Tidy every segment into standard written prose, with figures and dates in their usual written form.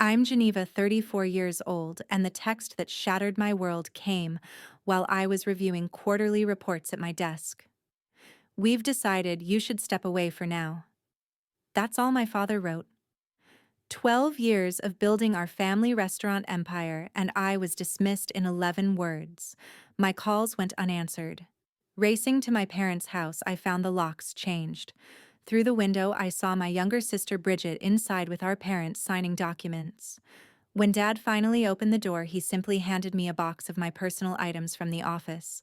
I'm Geneva, 34 years old, and the text that shattered my world came while I was reviewing quarterly reports at my desk. We've decided you should step away for now. That's all my father wrote. 12 years of building our family restaurant empire, and I was dismissed in 11 words. My calls went unanswered. Racing to my parents' house, I found the locks changed. Through the window, I saw my younger sister Bridget inside with our parents signing documents. When Dad finally opened the door, he simply handed me a box of my personal items from the office.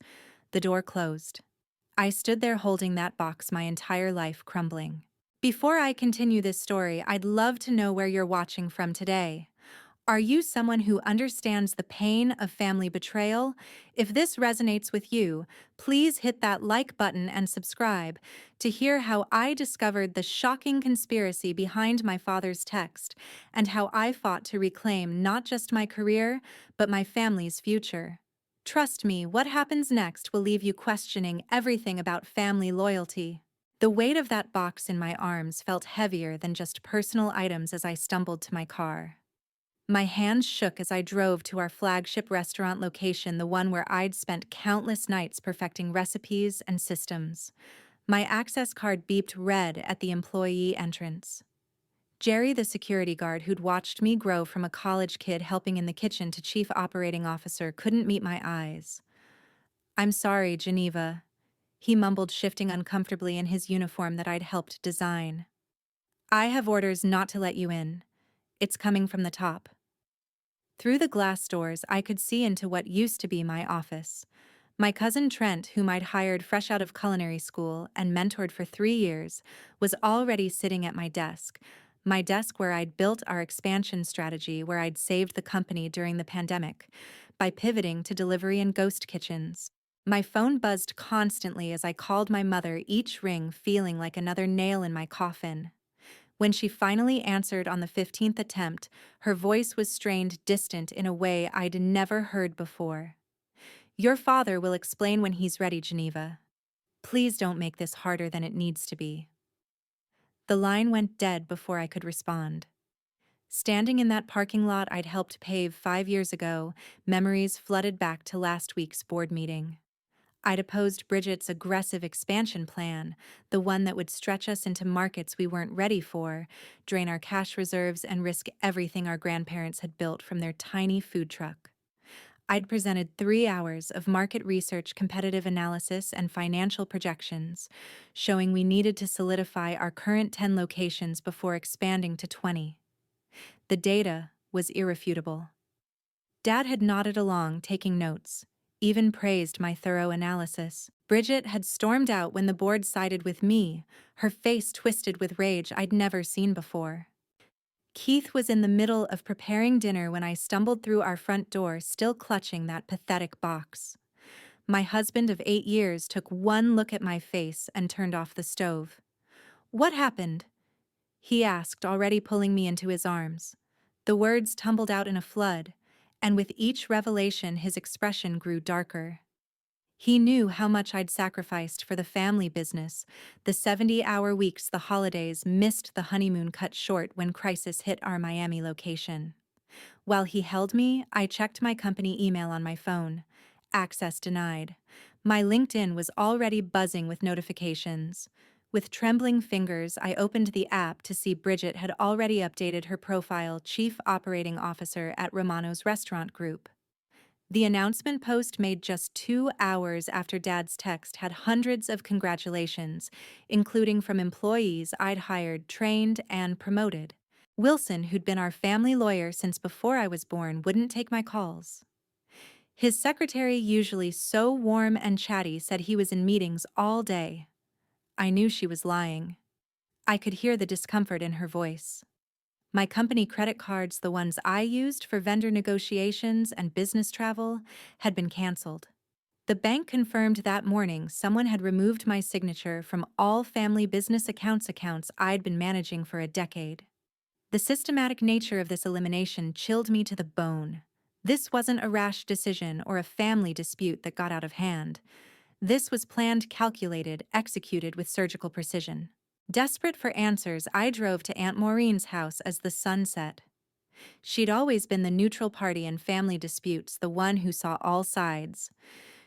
The door closed. I stood there holding that box, my entire life crumbling. Before I continue this story, I'd love to know where you're watching from today. Are you someone who understands the pain of family betrayal? If this resonates with you, please hit that like button and subscribe to hear how I discovered the shocking conspiracy behind my father's text and how I fought to reclaim not just my career, but my family's future. Trust me, what happens next will leave you questioning everything about family loyalty. The weight of that box in my arms felt heavier than just personal items as I stumbled to my car. My hands shook as I drove to our flagship restaurant location, the one where I'd spent countless nights perfecting recipes and systems. My access card beeped red at the employee entrance. Jerry, the security guard who'd watched me grow from a college kid helping in the kitchen to chief operating officer, couldn't meet my eyes. "I'm sorry, Geneva," he mumbled, shifting uncomfortably in his uniform that I'd helped design. "I have orders not to let you in. It's coming from the top." Through the glass doors, I could see into what used to be my office. My cousin Trent, whom I'd hired fresh out of culinary school and mentored for 3 years, was already sitting at my desk where I'd built our expansion strategy, where I'd saved the company during the pandemic by pivoting to delivery and ghost kitchens. My phone buzzed constantly as I called my mother, each ring feeling like another nail in my coffin. When she finally answered on the 15th attempt, her voice was strained, distant in a way I'd never heard before. "Your father will explain when he's ready, Geneva. Please don't make this harder than it needs to be." The line went dead before I could respond. Standing in that parking lot I'd helped pave 5 years ago, memories flooded back to last week's board meeting. I'd opposed Bridget's aggressive expansion plan, the one that would stretch us into markets we weren't ready for, drain our cash reserves, and risk everything our grandparents had built from their tiny food truck. I'd presented 3 hours of market research, competitive analysis, and financial projections, showing we needed to solidify our current 10 locations before expanding to 20. The data was irrefutable. Dad had nodded along, taking notes, even praised my thorough analysis. Bridget had stormed out when the board sided with me, her face twisted with rage I'd never seen before. Keith was in the middle of preparing dinner when I stumbled through our front door, still clutching that pathetic box. My husband of 8 years took one look at my face and turned off the stove. "What happened?" he asked, already pulling me into his arms. The words tumbled out in a flood, and with each revelation his expression grew darker. He knew how much I'd sacrificed for the family business, the 70-hour weeks, the holidays, missed the honeymoon cut short when crisis hit our Miami location. While he held me, I checked my company email on my phone. Access denied. My LinkedIn was already buzzing with notifications. With trembling fingers, I opened the app to see Bridget had already updated her profile, Chief Operating Officer at Romano's Restaurant Group. The announcement post made just 2 hours after Dad's text had hundreds of congratulations, including from employees I'd hired, trained, and promoted. Wilson, who'd been our family lawyer since before I was born, wouldn't take my calls. His secretary, usually so warm and chatty, said he was in meetings all day. I knew she was lying. I could hear the discomfort in her voice. My company credit cards, the ones I used for vendor negotiations and business travel, had been canceled. The bank confirmed that morning someone had removed my signature from all family business accounts I'd been managing for a decade. The systematic nature of this elimination chilled me to the bone. This wasn't a rash decision or a family dispute that got out of hand. This was planned, calculated, executed with surgical precision. Desperate for answers, I drove to Aunt Maureen's house as the sun set. She'd always been the neutral party in family disputes, the one who saw all sides.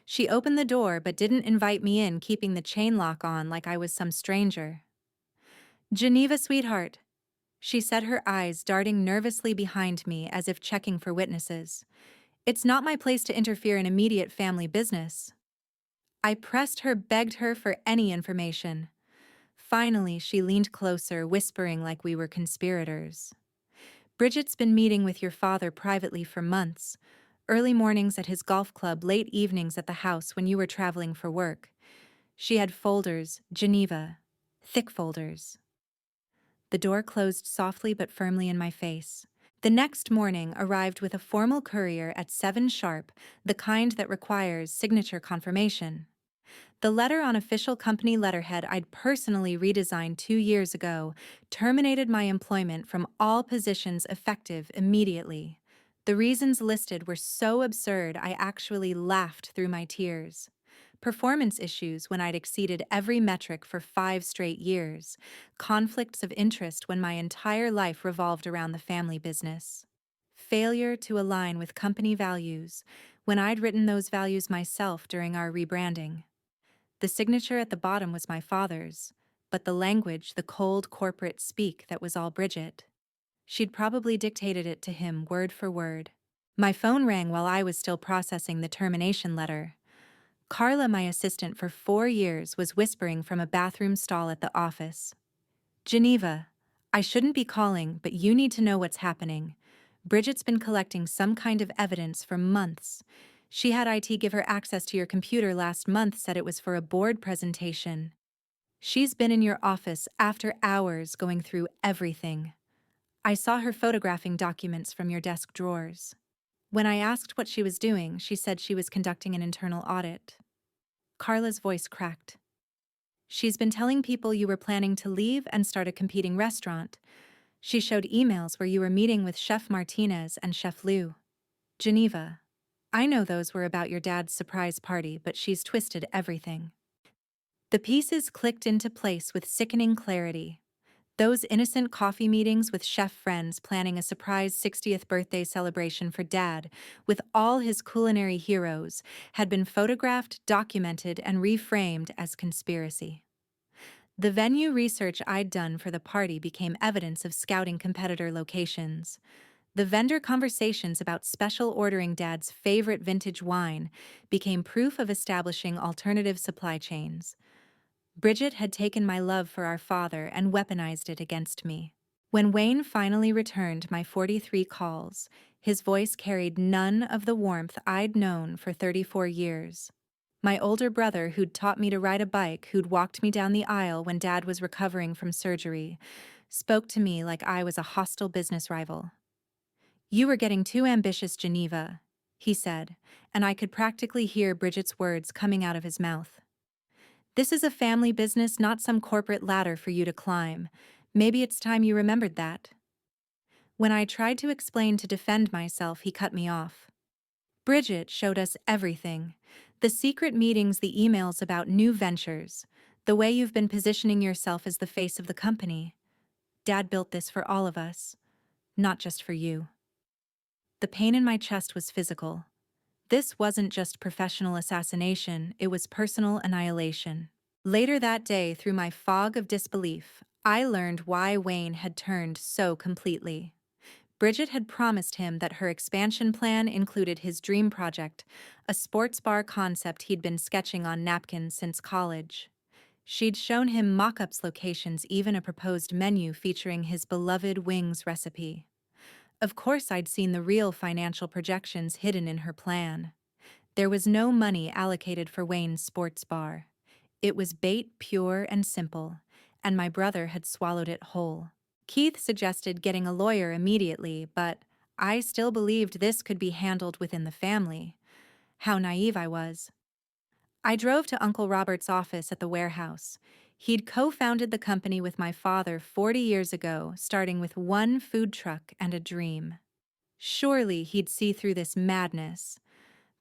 She opened the door but didn't invite me in, keeping the chain lock on like I was some stranger. "Geneva, sweetheart." She said, her eyes darting nervously behind me as if checking for witnesses. "It's not my place to interfere in immediate family business." I pressed her, begged her for any information. Finally, she leaned closer, whispering like we were conspirators. "Bridget's been meeting with your father privately for months. Early mornings at his golf club, late evenings at the house when you were traveling for work. She had folders, Geneva. Thick folders." The door closed softly but firmly in my face. The next morning arrived with a formal courier at 7 sharp, the kind that requires signature confirmation. The letter, on official company letterhead I'd personally redesigned 2 years ago, terminated my employment from all positions effective immediately. The reasons listed were so absurd I actually laughed through my tears. Performance issues when I'd exceeded every metric for 5 straight years. Conflicts of interest when my entire life revolved around the family business. Failure to align with company values when I'd written those values myself during our rebranding. The signature at the bottom was my father's, but the language, the cold corporate speak, that was all Bridget. She'd probably dictated it to him word for word. My phone rang while I was still processing the termination letter. Carla, my assistant for 4 years, was whispering from a bathroom stall at the office. "Geneva, I shouldn't be calling, but you need to know what's happening. Bridget's been collecting some kind of evidence for months. She had IT give her access to your computer last month, said it was for a board presentation. She's been in your office after hours going through everything. I saw her photographing documents from your desk drawers. When I asked what she was doing, she said she was conducting an internal audit." Carla's voice cracked. "She's been telling people you were planning to leave and start a competing restaurant. She showed emails where you were meeting with Chef Martinez and Chef Liu. Geneva, I know those were about your dad's surprise party, but she's twisted everything." The pieces clicked into place with sickening clarity. Those innocent coffee meetings with chef friends planning a surprise 60th birthday celebration for Dad, with all his culinary heroes, had been photographed, documented, and reframed as conspiracy. The venue research I'd done for the party became evidence of scouting competitor locations. The vendor conversations about special ordering Dad's favorite vintage wine became proof of establishing alternative supply chains. Bridget had taken my love for our father and weaponized it against me. When Wayne finally returned my 43 calls, his voice carried none of the warmth I'd known for 34 years. My older brother, who'd taught me to ride a bike, who'd walked me down the aisle when Dad was recovering from surgery, spoke to me like I was a hostile business rival. "You were getting too ambitious, Geneva," he said, and I could practically hear Bridget's words coming out of his mouth. "This is a family business, not some corporate ladder for you to climb. Maybe it's time you remembered that." When I tried to explain to defend myself, he cut me off. "Bridget showed us everything. The secret meetings, the emails about new ventures, the way you've been positioning yourself as the face of the company. Dad built this for all of us, not just for you." The pain in my chest was physical. This wasn't just professional assassination, it was personal annihilation. Later that day, through my fog of disbelief, I learned why Wayne had turned so completely. Bridget had promised him that her expansion plan included his dream project, a sports bar concept he'd been sketching on napkins since college. She'd shown him mock-ups, locations, even a proposed menu featuring his beloved wings recipe. Of course, I'd seen the real financial projections hidden in her plan. There was no money allocated for Wayne's sports bar. It was bait, pure and simple, and my brother had swallowed it whole. Keith suggested getting a lawyer immediately, but I still believed this could be handled within the family. How naive I was. I drove to Uncle Robert's office at the warehouse. He'd co-founded the company with my father 40 years ago, starting with one food truck and a dream. Surely he'd see through this madness.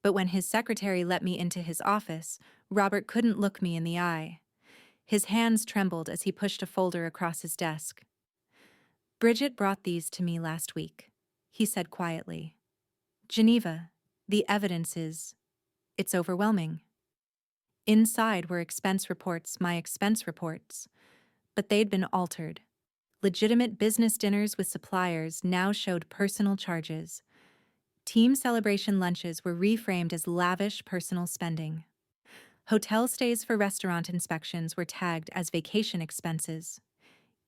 But when his secretary let me into his office, Robert couldn't look me in the eye. His hands trembled as he pushed a folder across his desk. "Bridget brought these to me last week." he said quietly. Geneva, the evidence it's overwhelming. Inside were expense reports, my expense reports, but they'd been altered. Legitimate business dinners with suppliers now showed personal charges. Team celebration lunches were reframed as lavish personal spending. Hotel stays for restaurant inspections were tagged as vacation expenses.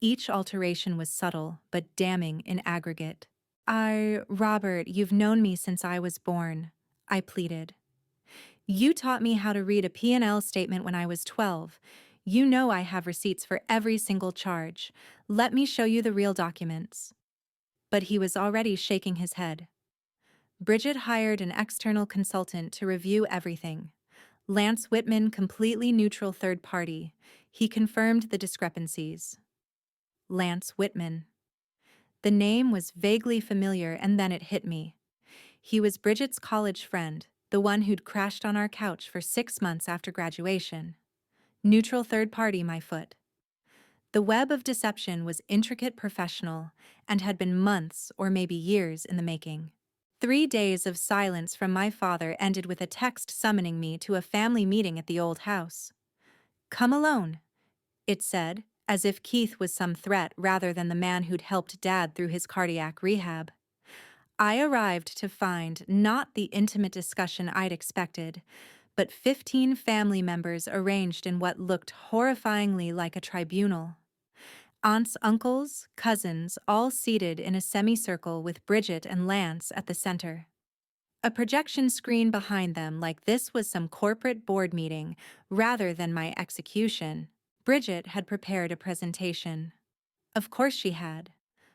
Each alteration was subtle, but damning in aggregate. Robert, you've known me since I was born, I pleaded. You taught me how to read a P&L statement when I was 12. You know I have receipts for every single charge. Let me show you the real documents. But he was already shaking his head. Bridget hired an external consultant to review everything. Lance Whitman, completely neutral third party. He confirmed the discrepancies. Lance Whitman. The name was vaguely familiar, and then it hit me. He was Bridget's college friend, the one who'd crashed on our couch for 6 months after graduation. Neutral third party, my foot. The web of deception was intricate, professional, and had been months or maybe years in the making. 3 days of silence from my father ended with a text summoning me to a family meeting at the old house. Come alone, it said, as if Keith was some threat rather than the man who'd helped Dad through his cardiac rehab. I arrived to find not the intimate discussion I'd expected, but 15 family members arranged in what looked horrifyingly like a tribunal. Aunts, uncles, cousins, all seated in a semicircle with Bridget and Lance at the center. A projection screen behind them like this was some corporate board meeting rather than my execution. Bridget had prepared a presentation. Of course she had.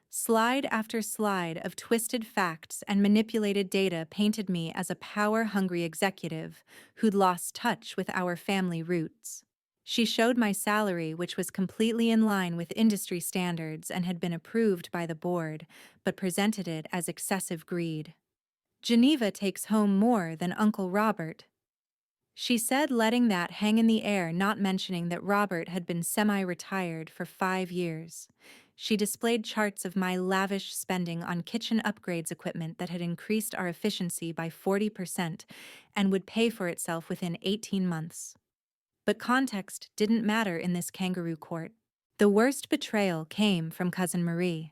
Slide after slide of twisted facts and manipulated data painted me as a power-hungry executive who'd lost touch with our family roots. She showed my salary, which was completely in line with industry standards and had been approved by the board, but presented it as excessive greed. Geneva takes home more than Uncle Robert, she said, letting that hang in the air, not mentioning that Robert had been semi-retired for 5 years. She displayed charts of my lavish spending on kitchen upgrades equipment that had increased our efficiency by 40% and would pay for itself within 18 months. But context didn't matter in this kangaroo court. The worst betrayal came from Cousin Marie.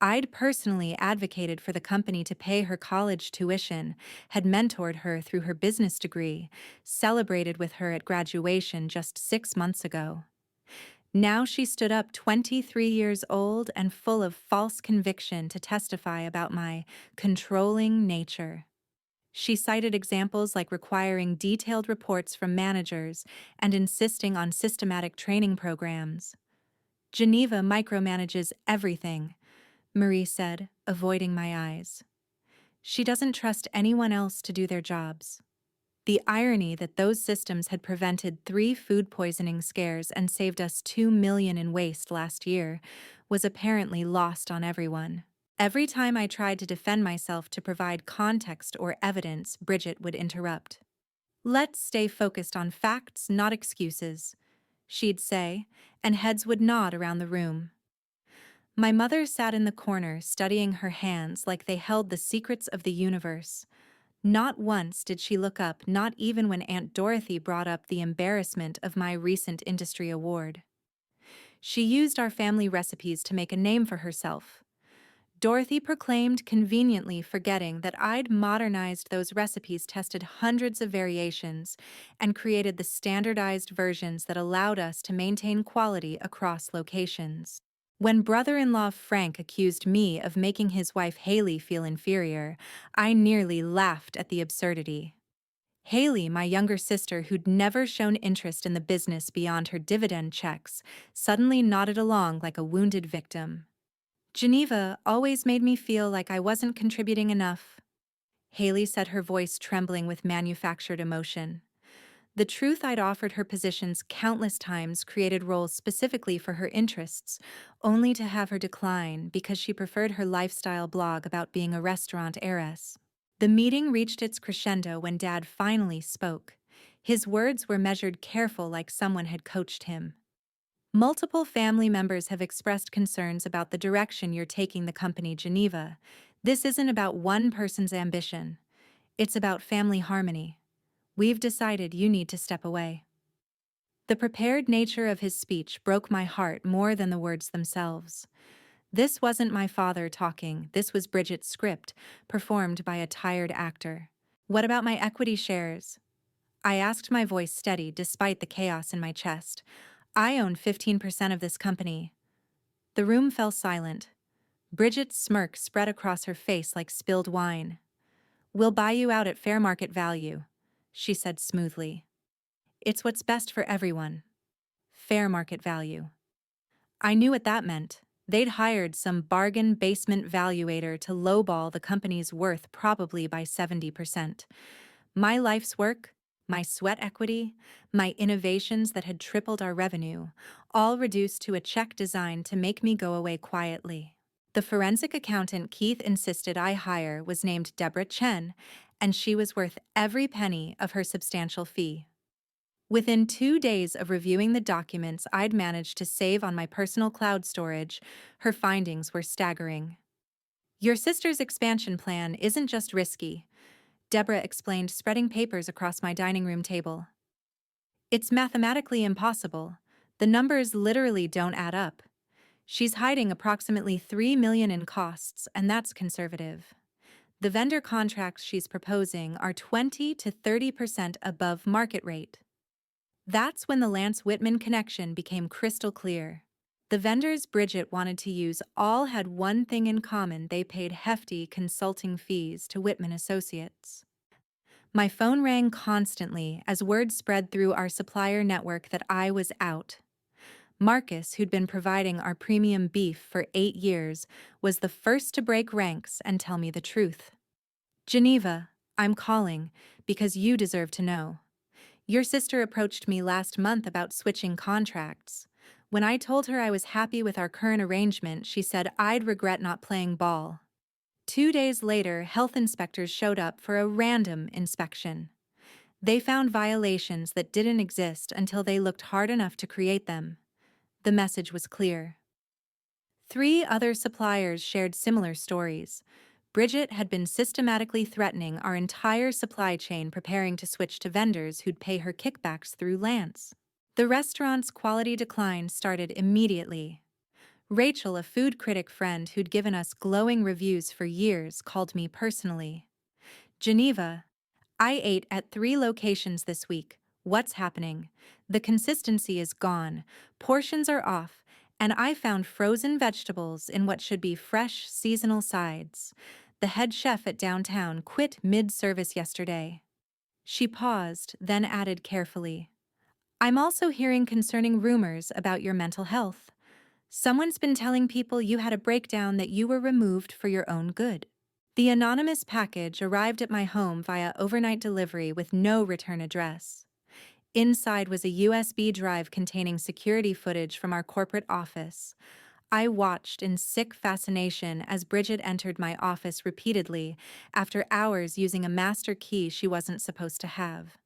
I'd personally advocated for the company to pay her college tuition, had mentored her through her business degree, celebrated with her at graduation just 6 months ago. Now she stood up 23 years old and full of false conviction to testify about my controlling nature. She cited examples like requiring detailed reports from managers and insisting on systematic training programs. Geneva micromanages everything, Marie said, avoiding my eyes. She doesn't trust anyone else to do their jobs. The irony that those systems had prevented 3 food poisoning scares and saved us $2 million in waste last year was apparently lost on everyone. Every time I tried to defend myself to provide context or evidence, Bridget would interrupt. Let's stay focused on facts, not excuses, she'd say, and heads would nod around the room. My mother sat in the corner, studying her hands like they held the secrets of the universe. Not once did she look up, not even when Aunt Dorothy brought up the embarrassment of my recent industry award. She used our family recipes to make a name for herself. Dorothy proclaimed, conveniently forgetting that I'd modernized those recipes, tested hundreds of variations, and created the standardized versions that allowed us to maintain quality across locations. When brother-in-law Frank accused me of making his wife Haley feel inferior, I nearly laughed at the absurdity. Haley, my younger sister who'd never shown interest in the business beyond her dividend checks, suddenly nodded along like a wounded victim. Geneva always made me feel like I wasn't contributing enough, Haley said, her voice trembling with manufactured emotion. The truth I'd offered her positions countless times, created roles specifically for her interests, only to have her decline because she preferred her lifestyle blog about being a restaurant heiress. The meeting reached its crescendo when Dad finally spoke. His words were measured, careful, like someone had coached him. Multiple family members have expressed concerns about the direction you're taking the company, Geneva. This isn't about one person's ambition. It's about family harmony. We've decided you need to step away. The prepared nature of his speech broke my heart more than the words themselves. This wasn't my father talking, this was Bridget's script, performed by a tired actor. What about my equity shares? I asked, my voice steady despite the chaos in my chest. I own 15% of this company. The room fell silent. Bridget's smirk spread across her face like spilled wine. We'll buy you out at fair market value, she said smoothly. It's what's best for everyone. Fair market value. I knew what that meant. They'd hired some bargain basement valuator to lowball the company's worth probably by 70%. My life's work, my sweat equity, my innovations that had tripled our revenue, all reduced to a check designed to make me go away quietly. The forensic accountant Keith insisted I hire was named Deborah Chen, and she was worth every penny of her substantial fee. Within 2 days of reviewing the documents I'd managed to save on my personal cloud storage, her findings were staggering. Your sister's expansion plan isn't just risky, Deborah explained, spreading papers across my dining room table. It's mathematically impossible. The numbers literally don't add up. She's hiding approximately $3 million in costs, and that's conservative. The vendor contracts she's proposing are 20 to 30% above market rate. That's when the Lance Whitman connection became crystal clear. The vendors Bridget wanted to use all had one thing in common: they paid hefty consulting fees to Whitman Associates. My phone rang constantly as word spread through our supplier network that I was out. Marcus, who'd been providing our premium beef for 8 years, was the first to break ranks and tell me the truth. Geneva, I'm calling because you deserve to know. Your sister approached me last month about switching contracts. When I told her I was happy with our current arrangement, she said I'd regret not playing ball. 2 days later, health inspectors showed up for a random inspection. They found violations that didn't exist until they looked hard enough to create them. The message was clear. 3 other suppliers shared similar stories. Bridget had been systematically threatening our entire supply chain, preparing to switch to vendors who'd pay her kickbacks through Lance. The restaurant's quality decline started immediately. Rachel, a food critic friend who'd given us glowing reviews for years, called me personally. Geneva, I ate at 3 locations this week. What's happening? The consistency is gone, portions are off, and I found frozen vegetables in what should be fresh seasonal sides. The head chef at downtown quit mid-service yesterday. She paused, then added carefully, I'm also hearing concerning rumors about your mental health. Someone's been telling people you had a breakdown, that you were removed for your own good. The anonymous package arrived at my home via overnight delivery with no return address. Inside was a USB drive containing security footage from our corporate office. I watched in sick fascination as Bridget entered my office repeatedly after hours using a master key she wasn't supposed to have.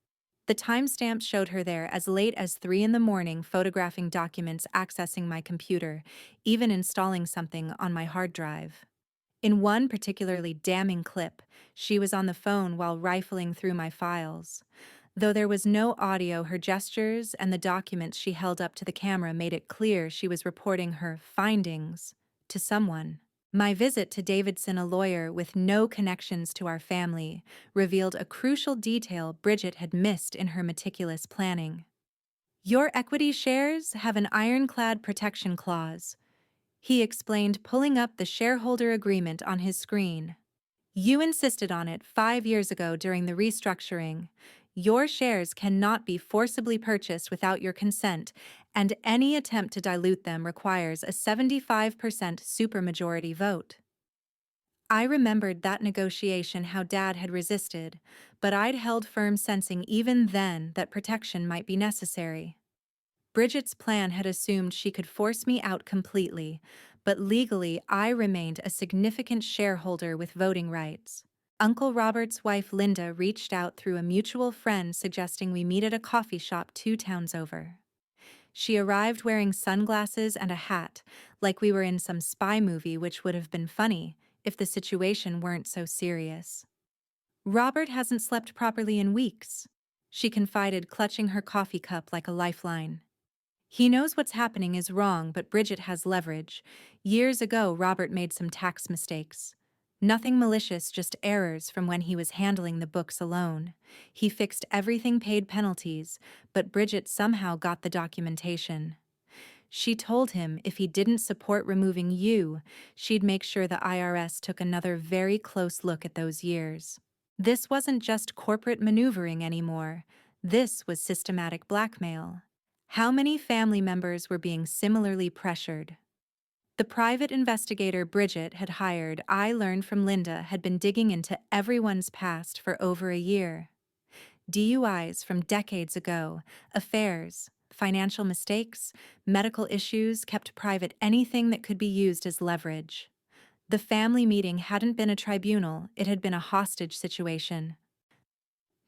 The timestamp showed her there as late as 3 in the morning, photographing documents, accessing my computer, even installing something on my hard drive. In one particularly damning clip, she was on the phone while rifling through my files. Though there was no audio, her gestures and the documents she held up to the camera made it clear she was reporting her findings to someone. My visit to Davidson, a lawyer with no connections to our family, revealed a crucial detail Bridget had missed in her meticulous planning. Your equity shares have an ironclad protection clause, he explained, pulling up the shareholder agreement on his screen. You insisted on it 5 years ago during the restructuring. Your shares cannot be forcibly purchased without your consent, and any attempt to dilute them requires a 75% supermajority vote. I remembered that negotiation, how Dad had resisted, but I'd held firm, sensing even then that protection might be necessary. Bridget's plan had assumed she could force me out completely, but legally I remained a significant shareholder with voting rights. Uncle Robert's wife Linda reached out through a mutual friend, suggesting we meet at a coffee shop 2 towns over. She arrived wearing sunglasses and a hat, like we were in some spy movie, which would have been funny if the situation weren't so serious. Robert hasn't slept properly in weeks, she confided, clutching her coffee cup like a lifeline. He knows what's happening is wrong, but Bridget has leverage. Years ago, Robert made some tax mistakes. Nothing malicious, just errors from when he was handling the books alone. He fixed everything, paid penalties, but Bridget somehow got the documentation. She told him if he didn't support removing you, she'd make sure the IRS took another very close look at those years. This wasn't just corporate maneuvering anymore. This was systematic blackmail. How many family members were being similarly pressured? The private investigator Bridget had hired, I learned from Linda, had been digging into everyone's past for over a year. DUIs from decades ago, affairs, financial mistakes, medical issues kept private, anything that could be used as leverage. The family meeting hadn't been a tribunal, it had been a hostage situation.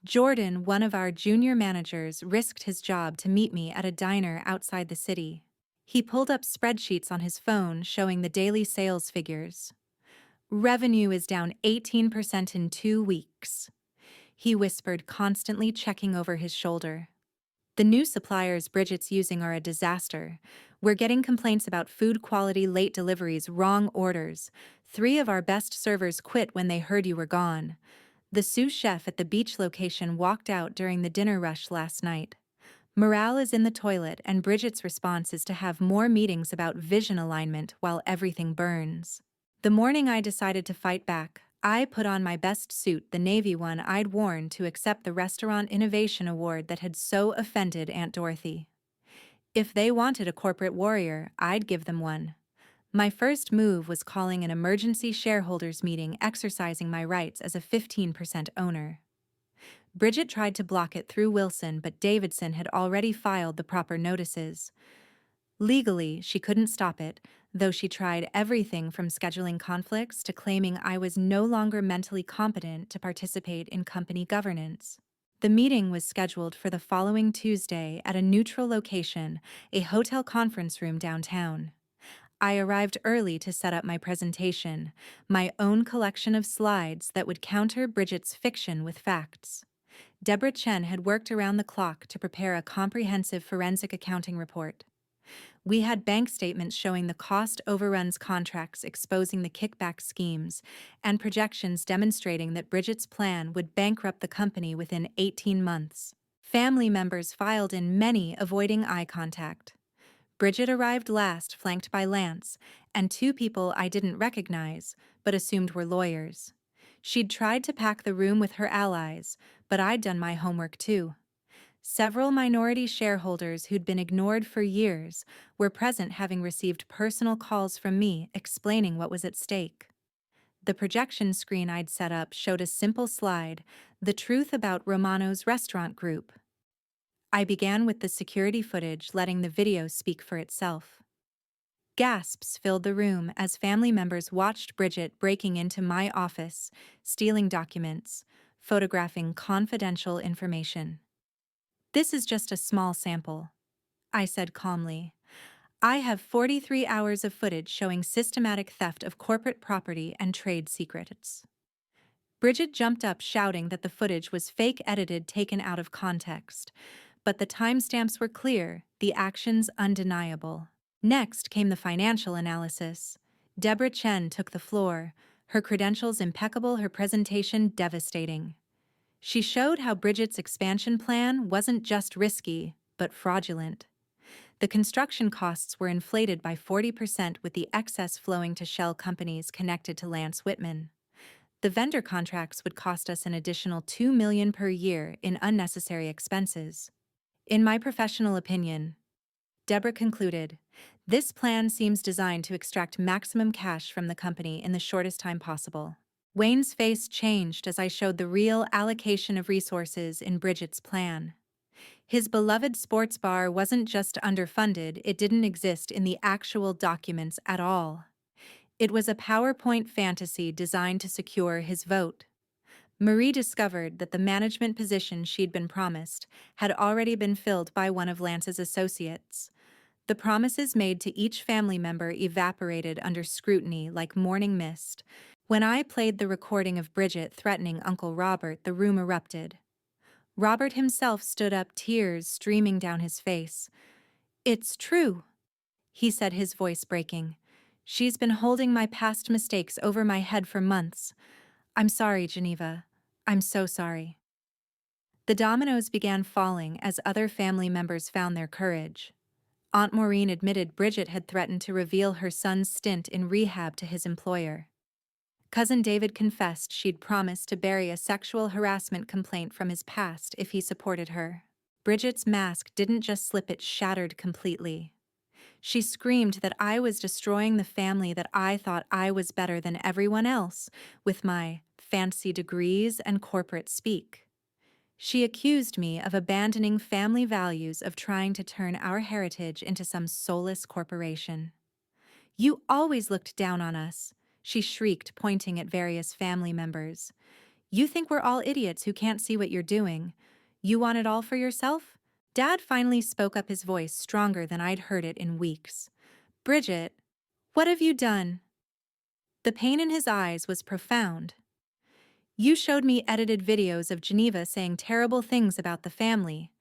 Jordan, one of our junior managers, risked his job to meet me at a diner outside the city. He pulled up spreadsheets on his phone showing the daily sales figures. Revenue is down 18% in 2 weeks. He whispered, constantly checking over his shoulder. The new suppliers Bridget's using are a disaster. We're getting complaints about food quality, late deliveries, wrong orders. 3 of our best servers quit when they heard you were gone. The sous chef at the beach location walked out during the dinner rush last night. Morale is in the toilet, and Bridget's response is to have more meetings about vision alignment while everything burns. The morning I decided to fight back, I put on my best suit, the navy one I'd worn to accept the Restaurant Innovation Award that had so offended Aunt Dorothy. If they wanted a corporate warrior, I'd give them one. My first move was calling an emergency shareholders meeting, exercising my rights as a 15% owner. Bridget tried to block it through Wilson, but Davidson had already filed the proper notices. Legally, she couldn't stop it, though she tried everything from scheduling conflicts to claiming I was no longer mentally competent to participate in company governance. The meeting was scheduled for the following Tuesday at a neutral location, a hotel conference room downtown. I arrived early to set up my presentation, my own collection of slides that would counter Bridget's fiction with facts. Deborah Chen had worked around the clock to prepare a comprehensive forensic accounting report. We had bank statements showing the cost overruns, contracts exposing the kickback schemes, and projections demonstrating that Bridget's plan would bankrupt the company within 18 months. Family members filed in, many avoiding eye contact. Bridget arrived last, flanked by Lance, and 2 people I didn't recognize, but assumed were lawyers. She'd tried to pack the room with her allies, but I'd done my homework too. Several minority shareholders who'd been ignored for years were present, having received personal calls from me explaining what was at stake. The projection screen I'd set up showed a simple slide, the truth about Romano's restaurant group. I began with the security footage, letting the video speak for itself. Gasps filled the room as family members watched Bridget breaking into my office, stealing documents, photographing confidential information. This is just a small sample, I said calmly. I have 43 hours of footage showing systematic theft of corporate property and trade secrets. Bridget jumped up, shouting that the footage was fake, edited, taken out of context. But the timestamps were clear, the actions undeniable. Next came the financial analysis. Deborah Chen took the floor, her credentials impeccable, her presentation devastating. She showed how Bridget's expansion plan wasn't just risky, but fraudulent. The construction costs were inflated by 40%, with the excess flowing to shell companies connected to Lance Whitman. The vendor contracts would cost us an additional $2 million per year in unnecessary expenses. In my professional opinion, Deborah concluded, this plan seems designed to extract maximum cash from the company in the shortest time possible. Wayne's face changed as I showed the real allocation of resources in Bridget's plan. His beloved sports bar wasn't just underfunded, it didn't exist in the actual documents at all. It was a PowerPoint fantasy designed to secure his vote. Marie discovered that the management position she'd been promised had already been filled by one of Lance's associates. The promises made to each family member evaporated under scrutiny like morning mist. When I played the recording of Bridget threatening Uncle Robert, the room erupted. Robert himself stood up, tears streaming down his face. "It's true," he said, his voice breaking. "She's been holding my past mistakes over my head for months. I'm sorry, Geneva. I'm so sorry." The dominoes began falling as other family members found their courage. Aunt Maureen admitted Bridget had threatened to reveal her son's stint in rehab to his employer. Cousin David confessed she'd promised to bury a sexual harassment complaint from his past if he supported her. Bridget's mask didn't just slip, it shattered completely. She screamed that I was destroying the family, that I thought I was better than everyone else with my fancy degrees and corporate speak. She accused me of abandoning family values, of trying to turn our heritage into some soulless corporation. "You always looked down on us," she shrieked, pointing at various family members. "You think we're all idiots who can't see what you're doing. You want it all for yourself?" Dad finally spoke up, his voice stronger than I'd heard it in weeks. "Bridget, what have you done?" The pain in his eyes was profound. "You showed me edited videos of Geneva saying terrible things about the family.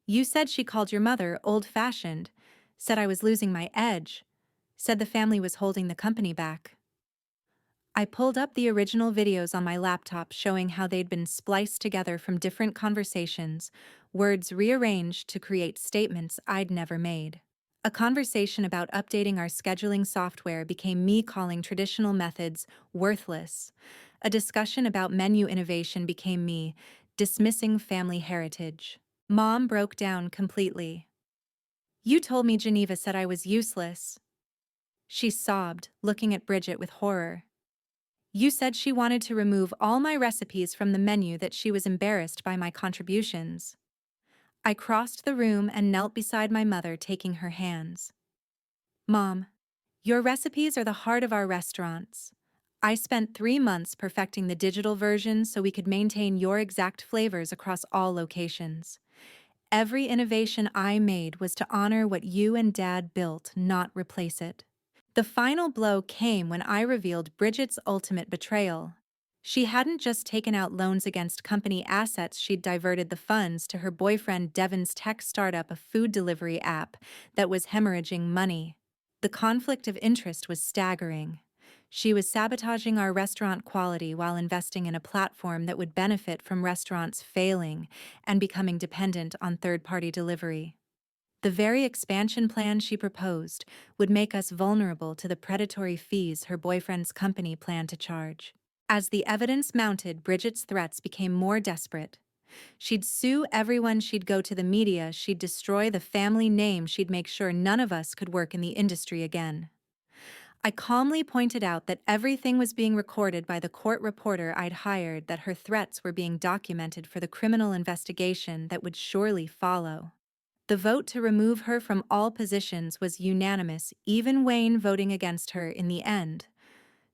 You said she called your mother old-fashioned, said I was losing my edge, said the family was holding the company back." I pulled up the original videos on my laptop, showing how they'd been spliced together from different conversations, words rearranged to create statements I'd never made. A conversation about updating our scheduling software became me calling traditional methods worthless. A discussion about menu innovation became me dismissing family heritage. Mom broke down completely. "You told me Geneva said I was useless." She sobbed, looking at Bridget with horror. "You said she wanted to remove all my recipes from the menu, that she was embarrassed by my contributions." I crossed the room and knelt beside my mother, taking her hands. "Mom, your recipes are the heart of our restaurants. I spent 3 months perfecting the digital version so we could maintain your exact flavors across all locations. Every innovation I made was to honor what you and Dad built, not replace it." The final blow came when I revealed Bridget's ultimate betrayal. She hadn't just taken out loans against company assets, she'd diverted the funds to her boyfriend Devin's tech startup, a food delivery app that was hemorrhaging money. The conflict of interest was staggering. She was sabotaging our restaurant quality while investing in a platform that would benefit from restaurants failing and becoming dependent on third-party delivery. The very expansion plan she proposed would make us vulnerable to the predatory fees her boyfriend's company planned to charge. As the evidence mounted, Bridget's threats became more desperate. She'd sue everyone, she'd go to the media, she'd destroy the family name, she'd make sure none of us could work in the industry again. I calmly pointed out that everything was being recorded by the court reporter I'd hired, that her threats were being documented for the criminal investigation that would surely follow. The vote to remove her from all positions was unanimous, even Wayne voting against her in the end.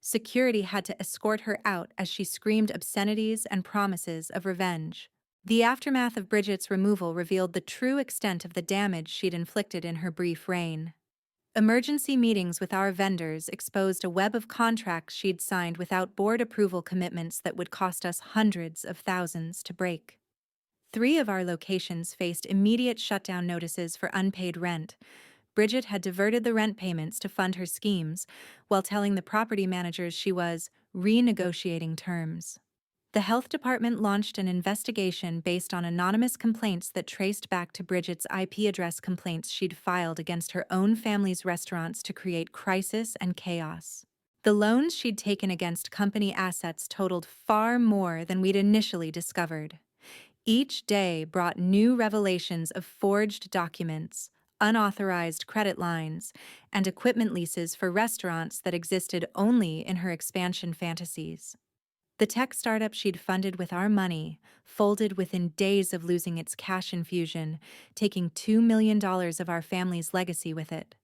Security had to escort her out as she screamed obscenities and promises of revenge. The aftermath of Bridget's removal revealed the true extent of the damage she'd inflicted in her brief reign. Emergency meetings with our vendors exposed a web of contracts she'd signed without board approval, commitments that would cost us hundreds of thousands to break. 3 of our locations faced immediate shutdown notices for unpaid rent. Bridget had diverted the rent payments to fund her schemes, while telling the property managers she was renegotiating terms. The health department launched an investigation based on anonymous complaints that traced back to Bridget's IP address complaints she'd filed against her own family's restaurants to create crisis and chaos. The loans she'd taken against company assets totaled far more than we'd initially discovered. Each day brought new revelations of forged documents, unauthorized credit lines, and equipment leases for restaurants that existed only in her expansion fantasies. The tech startup she'd funded with our money folded within days of losing its cash infusion, taking $2 million of our family's legacy with it.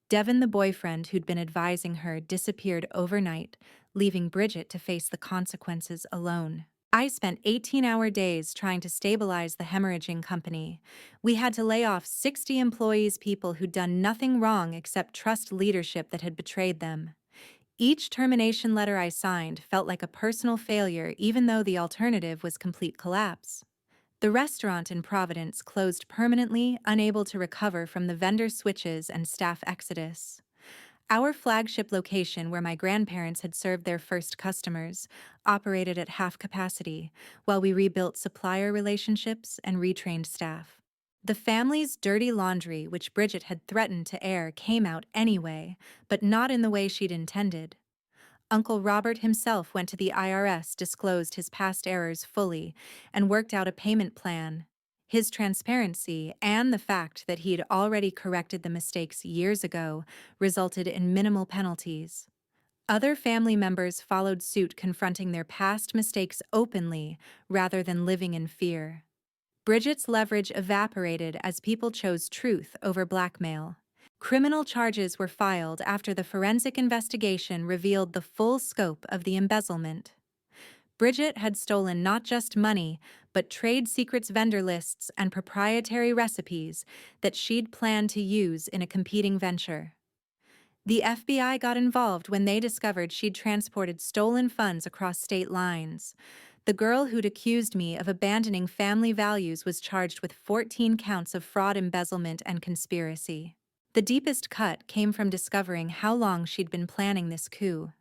Devin, the boyfriend who'd been advising her, disappeared overnight, leaving Bridget to face the consequences alone. I spent 18-hour days trying to stabilize the hemorrhaging company. We had to lay off 60 employees, people who'd done nothing wrong except trust leadership that had betrayed them. Each termination letter I signed felt like a personal failure, even though the alternative was complete collapse. The restaurant in Providence closed permanently, unable to recover from the vendor switches and staff exodus. Our flagship location, where my grandparents had served their first customers, operated at half capacity, while we rebuilt supplier relationships and retrained staff. The family's dirty laundry, which Bridget had threatened to air, came out anyway, but not in the way she'd intended. Uncle Robert himself went to the IRS, disclosed his past errors fully, and worked out a payment plan. His transparency and the fact that he'd already corrected the mistakes years ago resulted in minimal penalties. Other family members followed suit, confronting their past mistakes openly rather than living in fear. Bridget's leverage evaporated as people chose truth over blackmail. Criminal charges were filed after the forensic investigation revealed the full scope of the embezzlement. Bridget had stolen not just money, but trade secrets, vendor lists, and proprietary recipes that she'd planned to use in a competing venture. The FBI got involved when they discovered she'd transported stolen funds across state lines. The girl who'd accused me of abandoning family values was charged with 14 counts of fraud, embezzlement, and conspiracy. The deepest cut came from discovering how long she'd been planning this coup.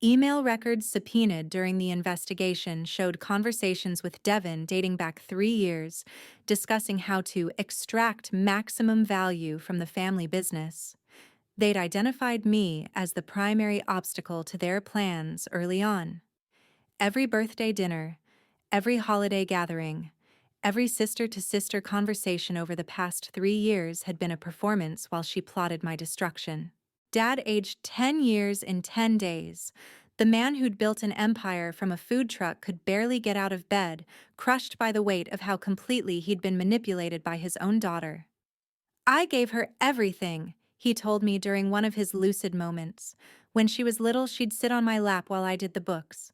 Email records subpoenaed during the investigation showed conversations with Devon dating back 3 years, discussing how to extract maximum value from the family business. They'd identified me as the primary obstacle to their plans early on. Every birthday dinner, every holiday gathering, every sister-to-sister conversation over the past 3 years had been a performance while she plotted my destruction. Dad aged 10 years in 10 days. The man who'd built an empire from a food truck could barely get out of bed, crushed by the weight of how completely he'd been manipulated by his own daughter. "I gave her everything," he told me during one of his lucid moments. "When she was little, she'd sit on my lap while I did the books.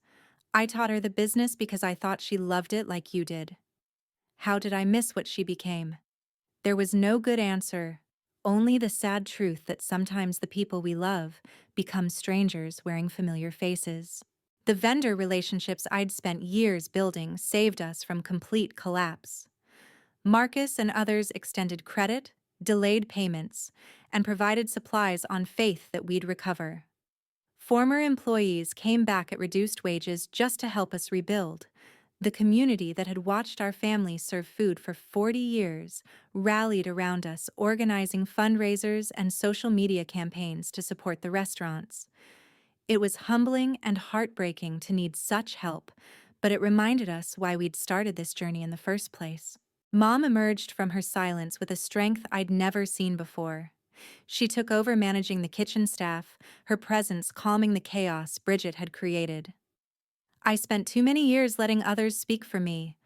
I taught her the business because I thought she loved it like you did." How did I miss what she became? There was no good answer, only the sad truth that sometimes the people we love become strangers wearing familiar faces. The vendor relationships I'd spent years building saved us from complete collapse. Marcus and others extended credit, delayed payments, and provided supplies on faith that we'd recover. Former employees came back at reduced wages just to help us rebuild. The community that had watched our family serve food for 40 years rallied around us, organizing fundraisers and social media campaigns to support the restaurants. It was humbling and heartbreaking to need such help, but it reminded us why we'd started this journey in the first place. Mom emerged from her silence with a strength I'd never seen before. She took over managing the kitchen staff, her presence calming the chaos Bridget had created. "I spent too many years letting others speak for me,"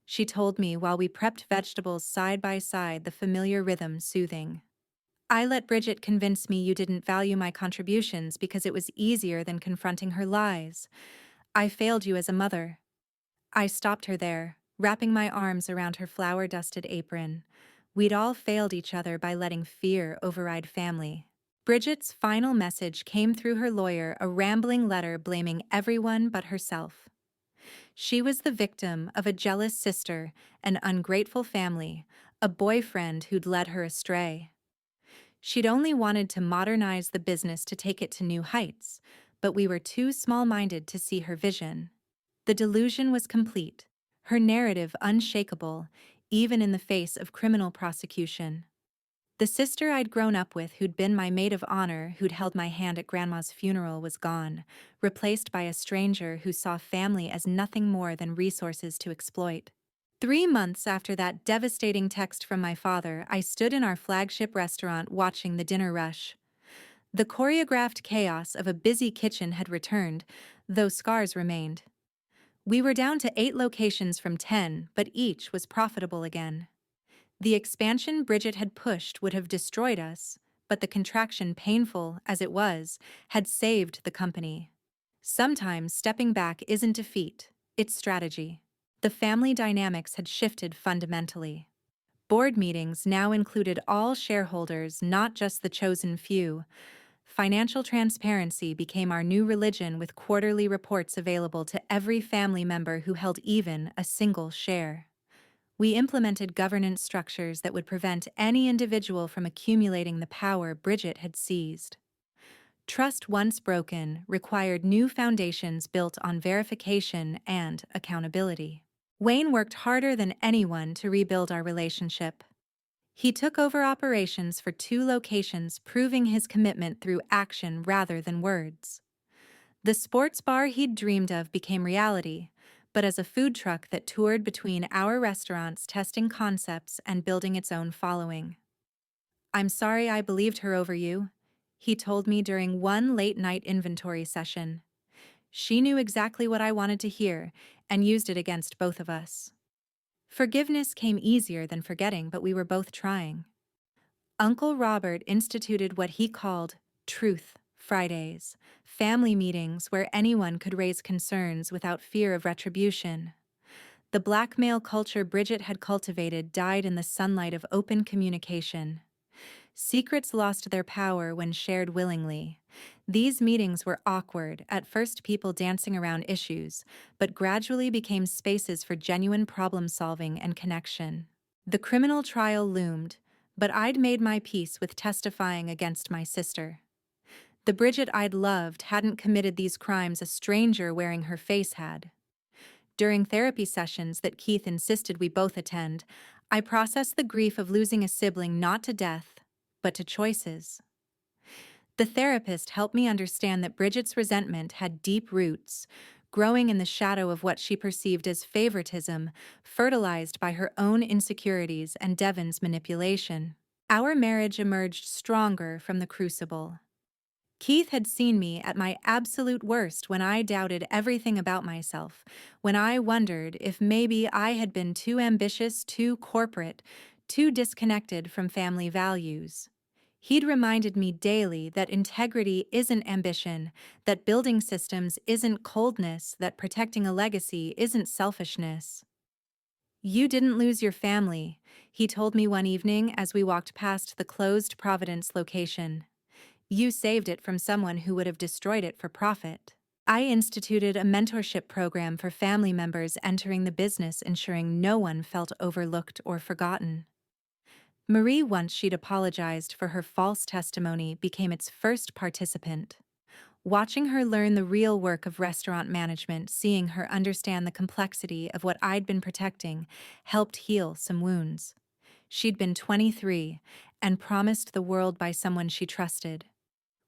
she told me while we prepped vegetables side by side, the familiar rhythm soothing. "I let Bridget convince me you didn't value my contributions because it was easier than confronting her lies. I failed you as a mother." I stopped her there, wrapping my arms around her flour-dusted apron. We'd all failed each other by letting fear override family. Bridget's final message came through her lawyer, a rambling letter blaming everyone but herself. She was the victim of a jealous sister, an ungrateful family, a boyfriend who'd led her astray. She'd only wanted to modernize the business to take it to new heights, but we were too small-minded to see her vision. The delusion was complete, her narrative unshakable, even in the face of criminal prosecution. The sister I'd grown up with, who'd been my maid of honor, who'd held my hand at Grandma's funeral, was gone, replaced by a stranger who saw family as nothing more than resources to exploit. 3 months after that devastating text from my father, I stood in our flagship restaurant watching the dinner rush. The choreographed chaos of a busy kitchen had returned, though scars remained. We were down to 8 locations from 10, but each was profitable again. The expansion Bridget had pushed would have destroyed us, but the contraction, painful as it was, had saved the company. Sometimes stepping back isn't defeat, it's strategy. The family dynamics had shifted fundamentally. Board meetings now included all shareholders, not just the chosen few. Financial transparency became our new religion, with quarterly reports available to every family member who held even a single share. We implemented governance structures that would prevent any individual from accumulating the power Bridget had seized. Trust, once broken, required new foundations built on verification and accountability. Wayne worked harder than anyone to rebuild our relationship. He took over operations for 2 locations, proving his commitment through action rather than words. The sports bar he'd dreamed of became reality, but as a food truck that toured between our restaurants, testing concepts and building its own following. "I'm sorry I believed her over you," he told me during one late-night inventory session. "She knew exactly what I wanted to hear and used it against both of us." Forgiveness came easier than forgetting, but we were both trying. Uncle Robert instituted what he called Truth Fridays, family meetings where anyone could raise concerns without fear of retribution. The blackmail culture Bridget had cultivated died in the sunlight of open communication. Secrets lost their power when shared willingly. These meetings were awkward, at first people dancing around issues, but gradually became spaces for genuine problem-solving and connection. The criminal trial loomed, but I'd made my peace with testifying against my sister. The Bridget I'd loved hadn't committed these crimes a stranger wearing her face had. During therapy sessions that Keith insisted we both attend, I processed the grief of losing a sibling not to death, but to choices. The therapist helped me understand that Bridget's resentment had deep roots, growing in the shadow of what she perceived as favoritism, fertilized by her own insecurities and Devon's manipulation. Our marriage emerged stronger from the crucible. Keith had seen me at my absolute worst, when I doubted everything about myself, when I wondered if maybe I had been too ambitious, too corporate, too disconnected from family values. He'd reminded me daily that integrity isn't ambition, that building systems isn't coldness, that protecting a legacy isn't selfishness. "You didn't lose your family," he told me one evening as we walked past the closed Providence location. "You saved it from someone who would have destroyed it for profit." I instituted a mentorship program for family members entering the business, ensuring no one felt overlooked or forgotten. Marie, once she'd apologized for her false testimony, became its first participant. Watching her learn the real work of restaurant management, seeing her understand the complexity of what I'd been protecting, helped heal some wounds. She'd been 23 and promised the world by someone she trusted.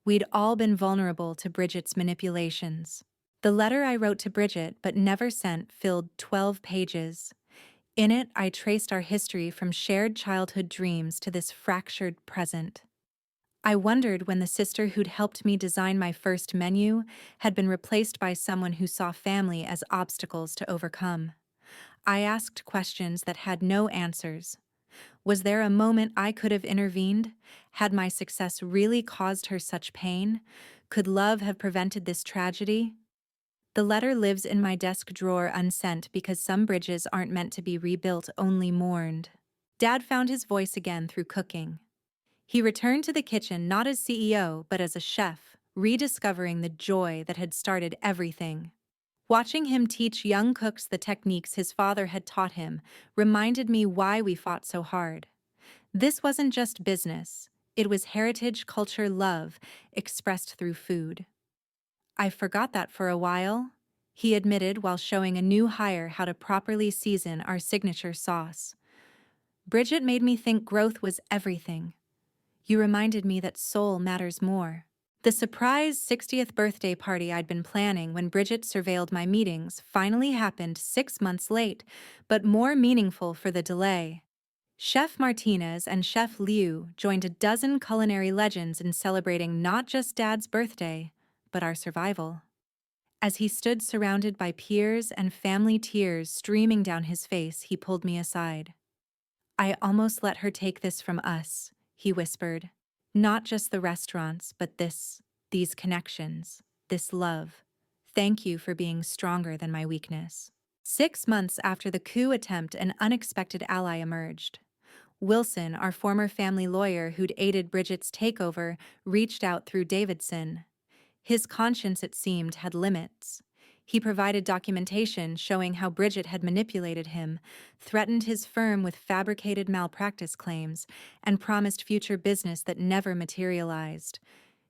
We'd all been vulnerable to Bridget's manipulations. The letter I wrote to Bridget but never sent filled 12 pages. In it, I traced our history from shared childhood dreams to this fractured present. I wondered when the sister who'd helped me design my first menu had been replaced by someone who saw family as obstacles to overcome. I asked questions that had no answers. Was there a moment I could have intervened? Had my success really caused her such pain? Could love have prevented this tragedy? The letter lives in my desk drawer unsent because some bridges aren't meant to be rebuilt, only mourned. Dad found his voice again through cooking. He returned to the kitchen not as CEO but as a chef, rediscovering the joy that had started everything. Watching him teach young cooks the techniques his father had taught him reminded me why we fought so hard. This wasn't just business, it was heritage, culture, love, expressed through food. "I forgot that for a while," he admitted while showing a new hire how to properly season our signature sauce. "Bridget made me think growth was everything. You reminded me that soul matters more." The surprise 60th birthday party I'd been planning when Bridget surveilled my meetings finally happened 6 months late, but more meaningful for the delay. Chef Martinez and Chef Liu joined a dozen culinary legends in celebrating not just Dad's birthday, but our survival. As he stood surrounded by peers and family, tears streaming down his face, he pulled me aside. "I almost let her take this from us," he whispered. "Not just the restaurants, but these connections, this love. Thank you for being stronger than my weakness." 6 months after the coup attempt, an unexpected ally emerged. Wilson, our former family lawyer who'd aided Bridget's takeover, reached out through Davidson. His conscience, it seemed, had limits. He provided documentation showing how Bridget had manipulated him, threatened his firm with fabricated malpractice claims, and promised future business that never materialized.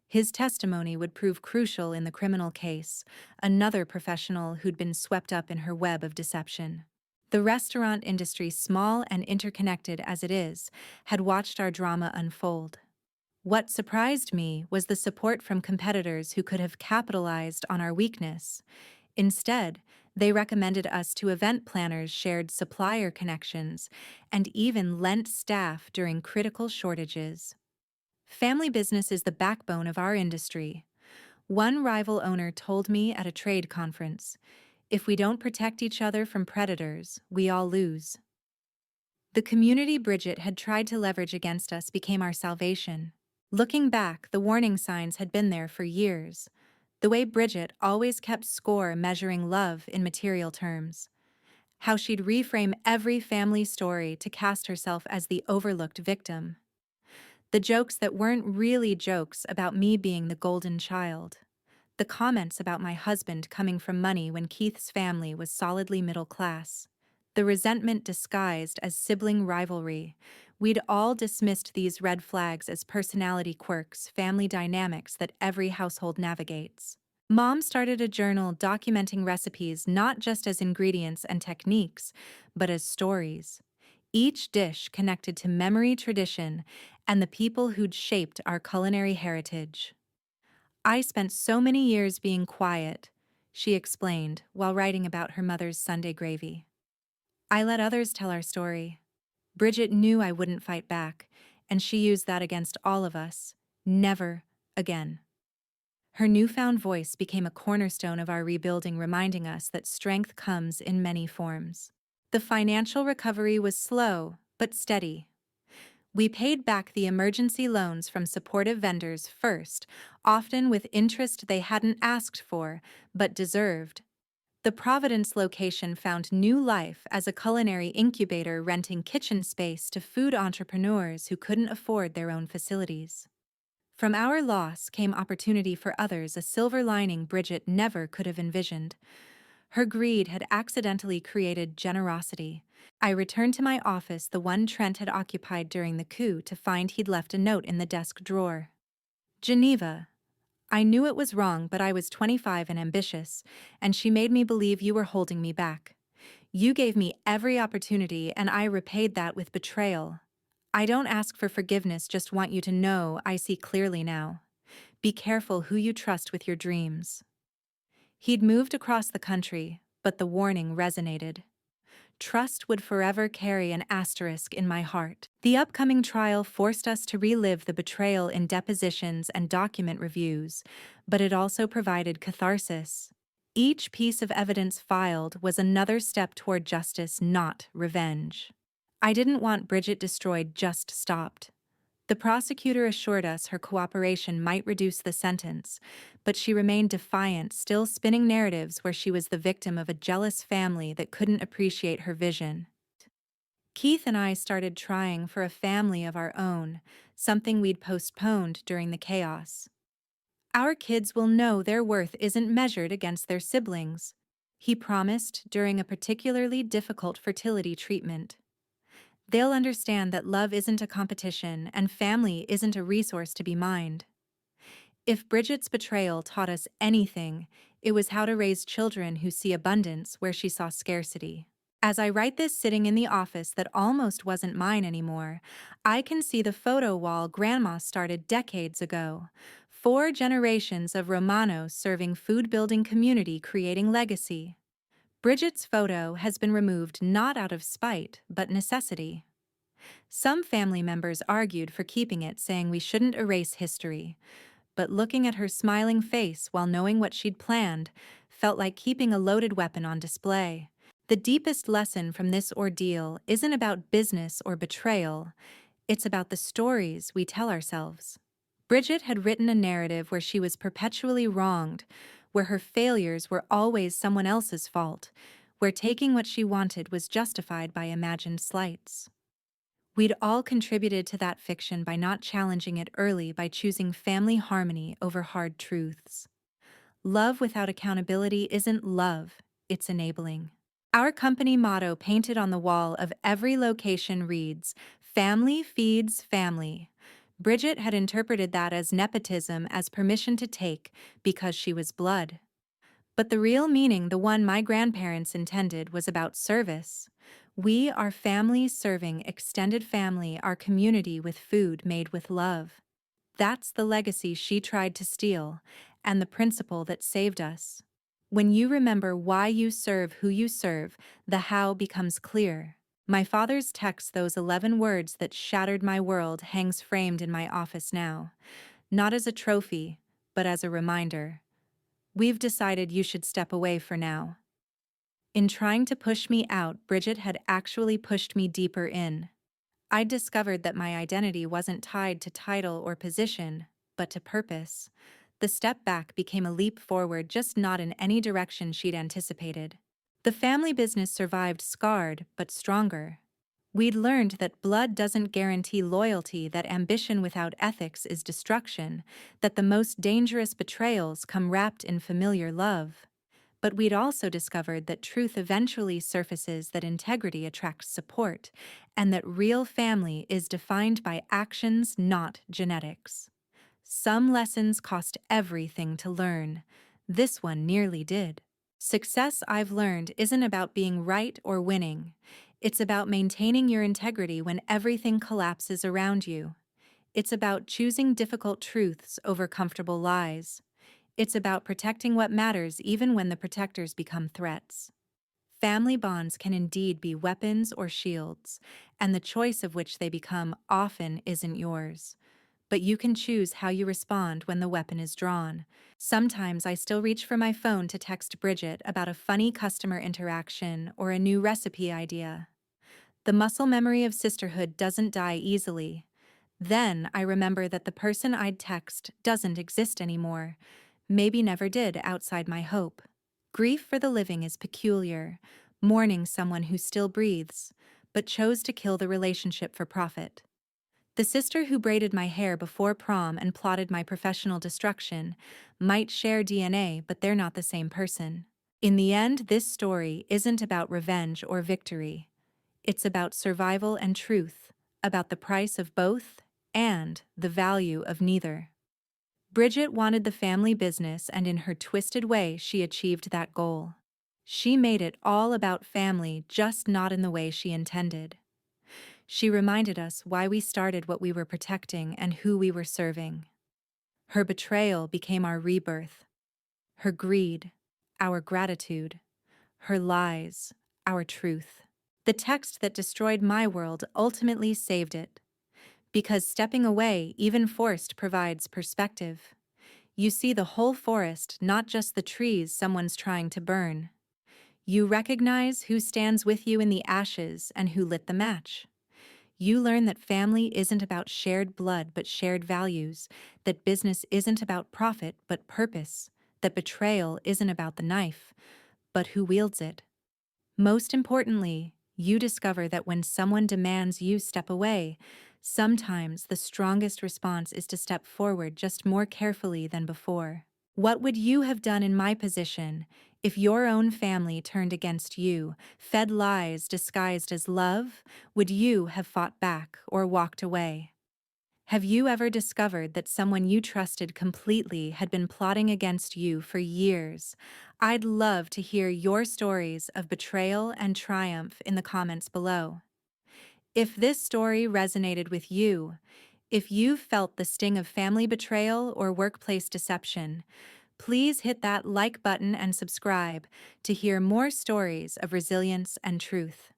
His testimony would prove crucial in the criminal case, another professional who'd been swept up in her web of deception. The restaurant industry, small and interconnected as it is, had watched our drama unfold. What surprised me was the support from competitors who could have capitalized on our weakness. Instead, they recommended us to event planners, shared supplier connections, and even lent staff during critical shortages. Family business is the backbone of our industry. One rival owner told me at a trade conference, "If we don't protect each other from predators, we all lose." The community Bridget had tried to leverage against us became our salvation. Looking back, the warning signs had been there for years. The way Bridget always kept score, measuring love in material terms. How she'd reframe every family story to cast herself as the overlooked victim. The jokes that weren't really jokes about me being the golden child. The comments about my husband coming from money when Keith's family was solidly middle class. The resentment disguised as sibling rivalry. We'd all dismissed these red flags as personality quirks, family dynamics that every household navigates. Mom started a journal documenting recipes not just as ingredients and techniques, but as stories. Each dish connected to memory, tradition, and the people who'd shaped our culinary heritage. "I spent so many years being quiet," she explained while writing about her mother's Sunday gravy. "I let others tell our story. Bridget knew I wouldn't fight back, and she used that against all of us. Never again." Her newfound voice became a cornerstone of our rebuilding, reminding us that strength comes in many forms. The financial recovery was slow, but steady. We paid back the emergency loans from supportive vendors first, often with interest they hadn't asked for, but deserved. The Providence location found new life as a culinary incubator, renting kitchen space to food entrepreneurs who couldn't afford their own facilities. From our loss came opportunity for others, a silver lining Bridget never could have envisioned. Her greed had accidentally created generosity. I returned to my office, the one Trent had occupied during the coup, to find he'd left a note in the desk drawer. "Geneva, I knew it was wrong, but I was 25 and ambitious, and she made me believe you were holding me back. You gave me every opportunity, and I repaid that with betrayal. I don't ask for forgiveness, just want you to know I see clearly now. Be careful who you trust with your dreams." He'd moved across the country, but the warning resonated. Trust would forever carry an asterisk in my heart. The upcoming trial forced us to relive the betrayal in depositions and document reviews, but it also provided catharsis. Each piece of evidence filed was another step toward justice, not revenge. I didn't want Bridget destroyed, just stopped. The prosecutor assured us her cooperation might reduce the sentence, but she remained defiant, still spinning narratives where she was the victim of a jealous family that couldn't appreciate her vision. Keith and I started trying for a family of our own, something we'd postponed during the chaos. "Our kids will know their worth isn't measured against their siblings," he promised during a particularly difficult fertility treatment. "They'll understand that love isn't a competition and family isn't a resource to be mined." If Bridget's betrayal taught us anything, it was how to raise children who see abundance where she saw scarcity. As I write this sitting in the office that almost wasn't mine anymore, I can see the photo wall Grandma started decades ago. 4 generations of Romanos serving food-building community, creating legacy. Bridget's photo has been removed not out of spite, but necessity. Some family members argued for keeping it, saying we shouldn't erase history. But looking at her smiling face while knowing what she'd planned felt like keeping a loaded weapon on display. The deepest lesson from this ordeal isn't about business or betrayal, it's about the stories we tell ourselves. Bridget had written a narrative where she was perpetually wronged, where her failures were always someone else's fault, where taking what she wanted was justified by imagined slights. We'd all contributed to that fiction by not challenging it early by choosing family harmony over hard truths. Love without accountability isn't love, it's enabling. Our company motto painted on the wall of every location reads, "Family feeds family." Bridget had interpreted that as nepotism, as permission to take, because she was blood. But the real meaning, the one my grandparents intended, was about service. We are family serving extended family, our community with food made with love. That's the legacy she tried to steal, and the principle that saved us. When you remember why you serve who you serve, the how becomes clear. My father's text, those 11 words that shattered my world, hangs framed in my office now. Not as a trophy, but as a reminder. We've decided you should step away for now. In trying to push me out, Bridget had actually pushed me deeper in. I discovered that my identity wasn't tied to title or position, but to purpose. The step back became a leap forward, just not in any direction she'd anticipated. The family business survived, scarred, but stronger. We'd learned that blood doesn't guarantee loyalty, that ambition without ethics is destruction, that the most dangerous betrayals come wrapped in familiar love. But we'd also discovered that truth eventually surfaces, that integrity attracts support, and that real family is defined by actions, not genetics. Some lessons cost everything to learn. This one nearly did. Success, I've learned, isn't about being right or winning. It's about maintaining your integrity when everything collapses around you. It's about choosing difficult truths over comfortable lies. It's about protecting what matters even when the protectors become threats. Family bonds can indeed be weapons or shields, and the choice of which they become often isn't yours. But you can choose how you respond when the weapon is drawn. Sometimes I still reach for my phone to text Bridget about a funny customer interaction or a new recipe idea. The muscle memory of sisterhood doesn't die easily. Then I remember that the person I'd text doesn't exist anymore. Maybe never did outside my hope. Grief for the living is peculiar, mourning someone who still breathes, but chose to kill the relationship for profit. The sister who braided my hair before prom and plotted my professional destruction might share DNA, but they're not the same person. In the end, this story isn't about revenge or victory. It's about survival and truth, about the price of both and the value of neither. Bridget wanted the family business, and in her twisted way, she achieved that goal. She made it all about family, just not in the way she intended. She reminded us why we started, what we were protecting, and who we were serving. Her betrayal became our rebirth. Her greed, our gratitude. Her lies, our truth. The text that destroyed my world ultimately saved it. Because stepping away, even forced, provides perspective. You see the whole forest, not just the trees someone's trying to burn. You recognize who stands with you in the ashes and who lit the match. You learn that family isn't about shared blood but shared values, that business isn't about profit but purpose, that betrayal isn't about the knife, but who wields it. Most importantly, you discover that when someone demands you step away, sometimes the strongest response is to step forward, just more carefully than before. What would you have done in my position if your own family turned against you, fed lies disguised as love? Would you have fought back or walked away? Have you ever discovered that someone you trusted completely had been plotting against you for years? I'd love to hear your stories of betrayal and triumph in the comments below. If this story resonated with you, if you felt the sting of family betrayal or workplace deception, please hit that like button and subscribe to hear more stories of resilience and truth.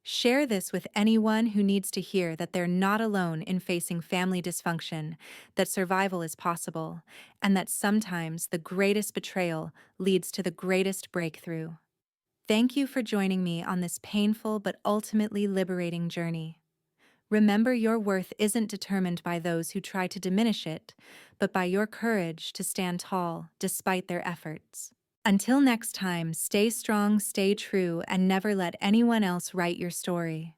Share this with anyone who needs to hear that they're not alone in facing family dysfunction, that survival is possible, and that sometimes the greatest betrayal leads to the greatest breakthrough. Thank you for joining me on this painful but ultimately liberating journey. Remember, your worth isn't determined by those who try to diminish it, but by your courage to stand tall despite their efforts. Until next time, stay strong, stay true, and never let anyone else write your story.